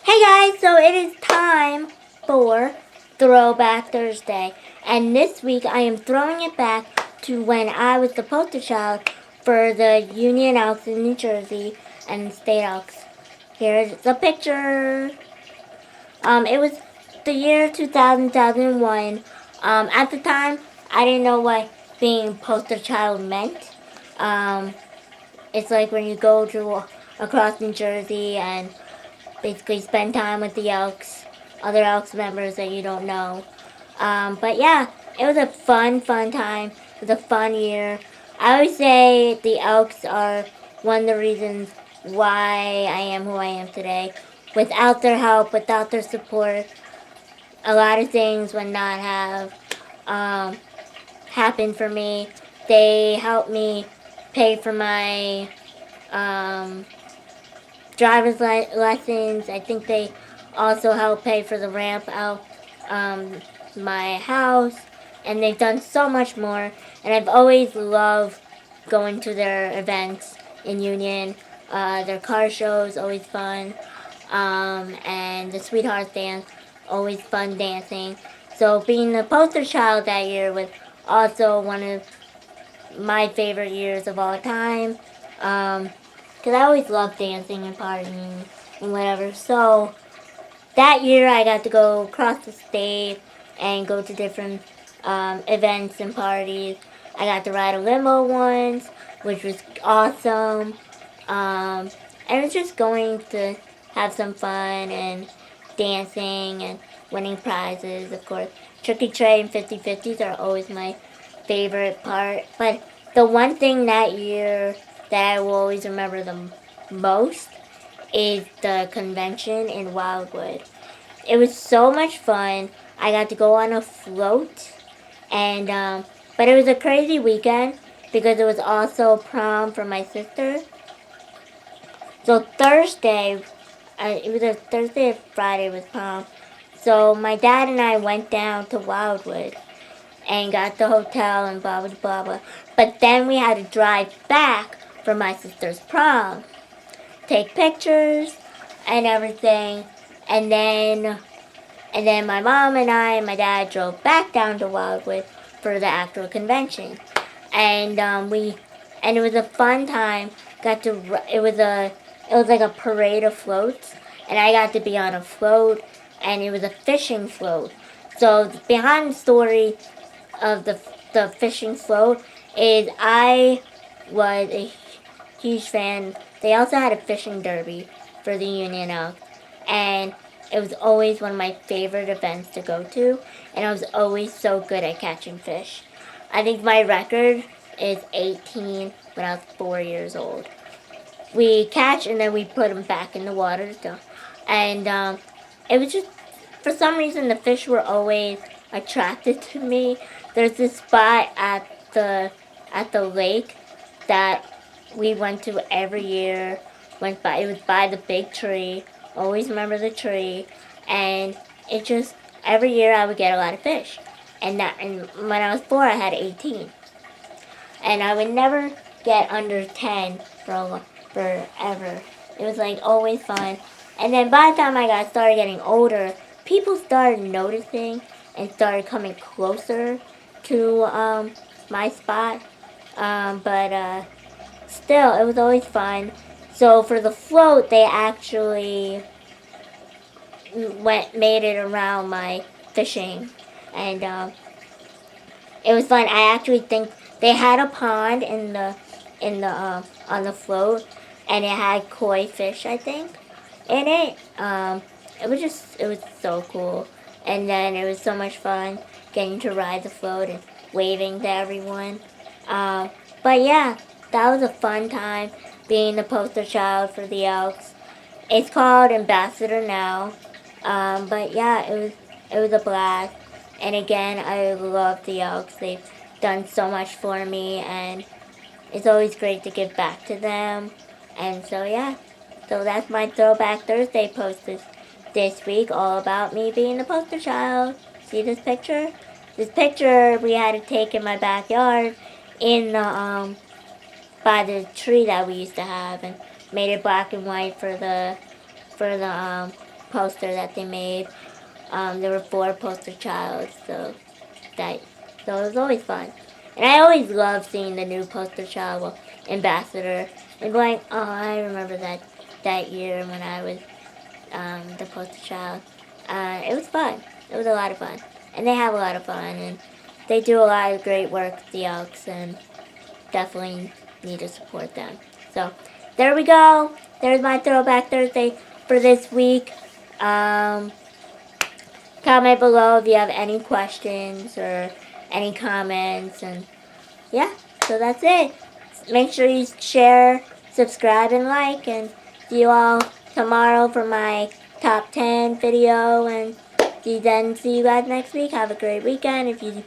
Hey guys, so it is time for Throwback Thursday. And this week I am throwing it back to when I was the poster child for the Union Elks in New Jersey and State Elks. Here's the picture. It was the year 2001. At the time, I didn't know what being poster child meant. It's like when you go to across New Jersey and basically spend time with the Elks, other Elks members that you don't know. But yeah, it was a fun time. It was a fun year. I always say the Elks are one of the reasons why I am who I am today. Without their help, without their support, a lot of things would not have happened for me. They helped me pay for my driver's lessons. I think they also help pay for the ramp out my house, and they've done so much more. And I've always loved going to their events in Union. Their car shows always fun, and the Sweetheart Dance always fun dancing. So being the poster child that year was also one of my favorite years of all time. Because I always loved dancing and partying and whatever. So that year I got to go across the state and go to different events and parties. I got to ride a limo once, which was awesome. And it was just going to have some fun and dancing and winning prizes, of course. Tricky Tray and 50/50s are always my favorite part. But the one thing that year that I will always remember the most is the convention in Wildwood. It was so much fun. I got to go on a float, and but it was a crazy weekend because it was also prom for my sister. So Thursday, it was a Thursday or Friday was prom. So my dad and I went down to Wildwood and got the hotel and blah blah blah blah. But then we had to drive back for my sister's prom, take pictures and everything, and then my mom and I and my dad drove back down to Wildwood for the actual convention, and it was a fun time. It was like a parade of floats, and I got to be on a float, and it was a fishing float. So behind the story of the fishing float is I was a huge fan. They also had a fishing derby for the Union Elks, and it was always one of my favorite events to go to, and I was always so good at catching fish. I think my record is 18 when I was 4 years old. We catch and then we put them back in the water, and it was just, for some reason the fish were always attracted to me. There's this spot at the lake that we went to every year. It was by the big tree. Always remember the tree, and it just every year I would get a lot of fish, and when I was 4 I had 18, and I would never get under 10 forever. It was like always fun, and then by the time I started getting older, people started noticing and started coming closer to my spot, but still it was always fun. So for the float, they actually made it around my fishing, and it was fun. I actually think they had a pond on the float, and it had koi fish, I think, in it. It was so cool, and then it was so much fun getting to ride the float and waving to everyone. But yeah, that was a fun time being the poster child for the Elks. It's called Ambassador now. But yeah, it was a blast. And again, I love the Elks. They've done so much for me, and it's always great to give back to them. And so yeah, so that's my Throwback Thursday post this week, all about me being the poster child. See this picture? This picture we had to take in my backyard in the by the tree that we used to have, and made it black and white for the poster that they made. There were 4 poster childs, so it was always fun. And I always love seeing the new poster child, well, ambassador, and going, oh, I remember that year when I was the poster child. It was fun. It was a lot of fun. And they have a lot of fun, and they do a lot of great work with the Elks, and definitely need to support them. So, there we go. There's my Throwback Thursday for this week. Comment below if you have any questions or any comments, and yeah, so that's it. Make sure you share, subscribe, and like, and see you all tomorrow for my top 10 video, and see you guys next week. Have a great weekend. If you